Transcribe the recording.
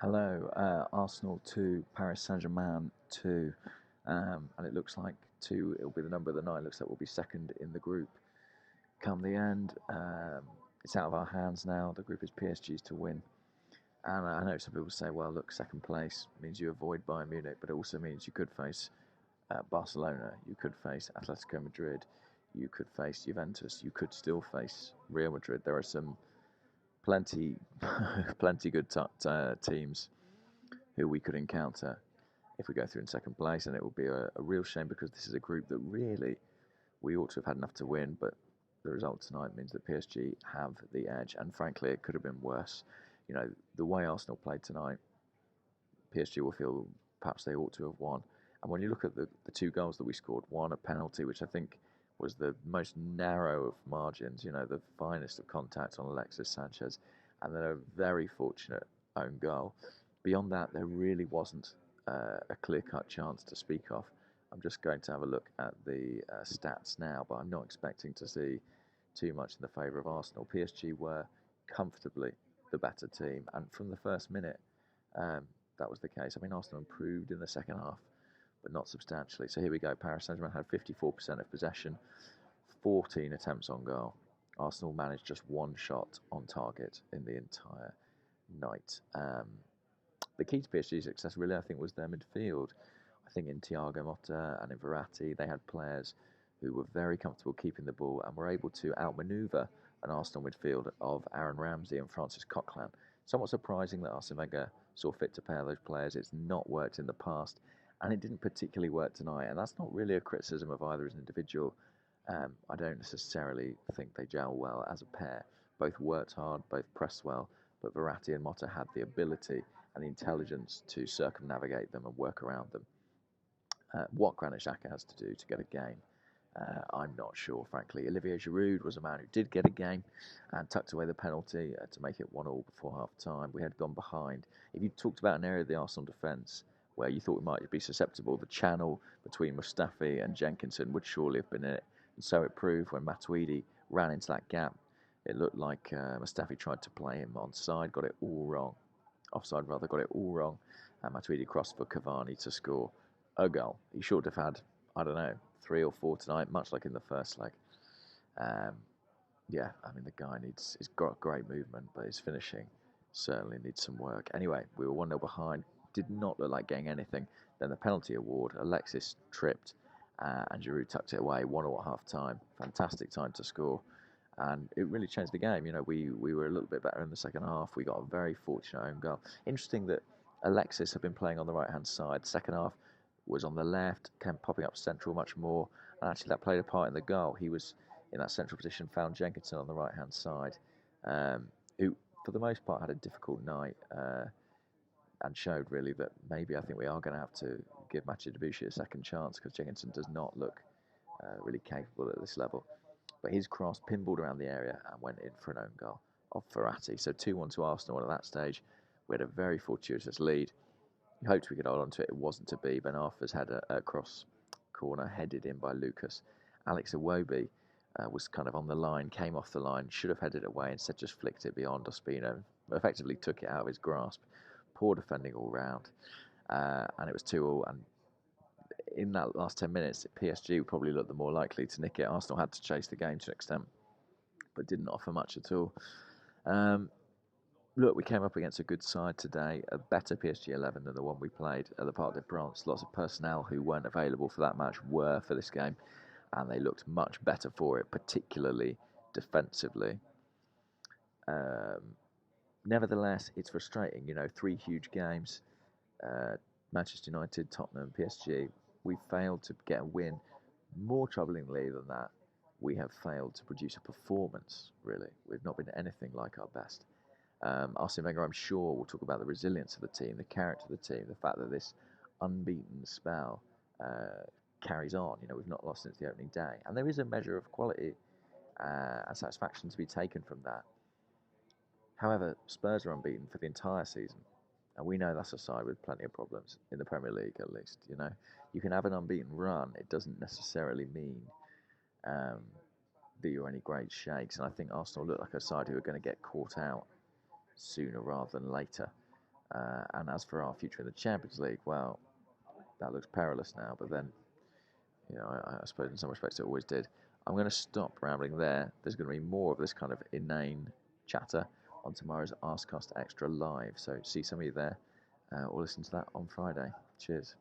Hello, Arsenal 2, Paris Saint-Germain 2, and it looks like 2, it'll be the number of the night, looks like we'll be second in the group. Come the end, it's out of our hands now, the group is PSG's to win. And I know some people say, well, look, second place means you avoid Bayern Munich, but it also means you could face Barcelona, you could face Atletico Madrid, you could face Juventus, you could still face Real Madrid. There are some plenty, plenty good teams who we could encounter if we go through in second place, and it will be a real shame because this is a group that really we ought to have had enough to win, but the result tonight means that PSG have the edge, and frankly, it could have been worse. You know, the way Arsenal played tonight, PSG will feel perhaps they ought to have won. And when you look at the two goals that we scored, one a penalty, which I think was the most narrow of margins, you know, the finest of contacts on Alexis Sanchez, and then a very fortunate own goal. Beyond that, there really wasn't a clear-cut chance to speak of. I'm just going to have a look at the stats now, but I'm not expecting to see too much in the favour of Arsenal. PSG were comfortably the better team, and from the first minute, that was the case. I mean, Arsenal improved in the second half, but not substantially. So here we go. Paris Saint-Germain had 54% of possession, 14 attempts on goal. Arsenal managed just one shot on target in the entire night. The key to PSG's success, really, I think, was their midfield. I think in Thiago Motta and in Verratti, they had players who were very comfortable keeping the ball and were able to outmaneuver an Arsenal midfield of Aaron Ramsey and Francis Coquelin. Somewhat surprising that Arsene Wenger saw fit to pair those players. It's not worked in the past, and it didn't particularly work tonight. And that's not really a criticism of either as an individual. I don't necessarily think they gel well as a pair. Both worked hard, both pressed well, but Verratti and Motta had the ability and the intelligence to circumnavigate them and work around them. What Granit Xhaka has to do to get a game, I'm not sure, frankly. Olivier Giroud was a man who did get a game and tucked away the penalty to make it 1-1 before half-time. We had gone behind. If you talked about an area of the Arsenal defence where you thought we might be susceptible, the channel between Mustafi and Jenkinson would surely have been in it. And so it proved when Matuidi ran into that gap. It looked like Mustafi tried to play him onside, got it all wrong. Offside rather, got it all wrong. And Matuidi crossed for Cavani to score a goal. He should have had, I don't know, 3 or 4 tonight, much like in the first leg. Yeah, I mean, the guy he's got great movement, but his finishing certainly needs some work. Anyway, we were 1-0 behind, did not look like getting anything. Then the penalty award, Alexis tripped, and Giroud tucked it away, 1-1 at half time. Fantastic time to score. And it really changed the game. You know, we were a little bit better in the second half. We got a very fortunate own goal. Interesting that Alexis had been playing on the right-hand side. Second half was on the left, kept popping up central much more. And actually that played a part in the goal. He was in that central position, found Jenkinson on the right-hand side, who, for the most part, had a difficult night and showed, really, that maybe I think we are going to have to give Mathieu Debuchy a second chance because Jenkinson does not look really capable at this level. But his cross pinballed around the area and went in for an own goal of Verratti. So 2-1 to Arsenal, and at that stage, we had a very fortuitous lead. We hoped we could hold on to it. It wasn't to be. Ben Arthur's had a cross corner headed in by Lucas. Alex Iwobi was kind of on the line, came off the line, should have headed it away, instead just flicked it beyond Ospina, effectively took it out of his grasp. Poor defending all round. And it was 2-2, and in that last 10 minutes, PSG probably looked the more likely to nick it. Arsenal had to chase the game to an extent, but didn't offer much at all. Look, we came up against a good side today, a better PSG 11 than the one we played at the Parc des Princes. Lots of personnel who weren't available for that match were for this game, and they looked much better for it, particularly defensively. Nevertheless, it's frustrating. You know, 3 huge games, Manchester United, Tottenham, PSG. We failed to get a win. More troublingly than that, we have failed to produce a performance, really. We've not been anything like our best. Arsene Wenger, I'm sure, will talk about the resilience of the team, the character of the team, the fact that this unbeaten spell carries on. You know, we've not lost since the opening day. And there is a measure of quality and satisfaction to be taken from that. However, Spurs are unbeaten for the entire season. And we know that's a side with plenty of problems, in the Premier League at least. You know, you can have an unbeaten run. It doesn't necessarily mean that you're any great shakes. And I think Arsenal look like a side who are going to get caught out sooner rather than later. And as for our future in the Champions League, well, that looks perilous now. But then, I suppose in some respects it always did. I'm going to stop rambling there. There's going to be more of this kind of inane chatter on tomorrow's Askcast Extra Live. So see some of you there, or listen to that on Friday. Cheers.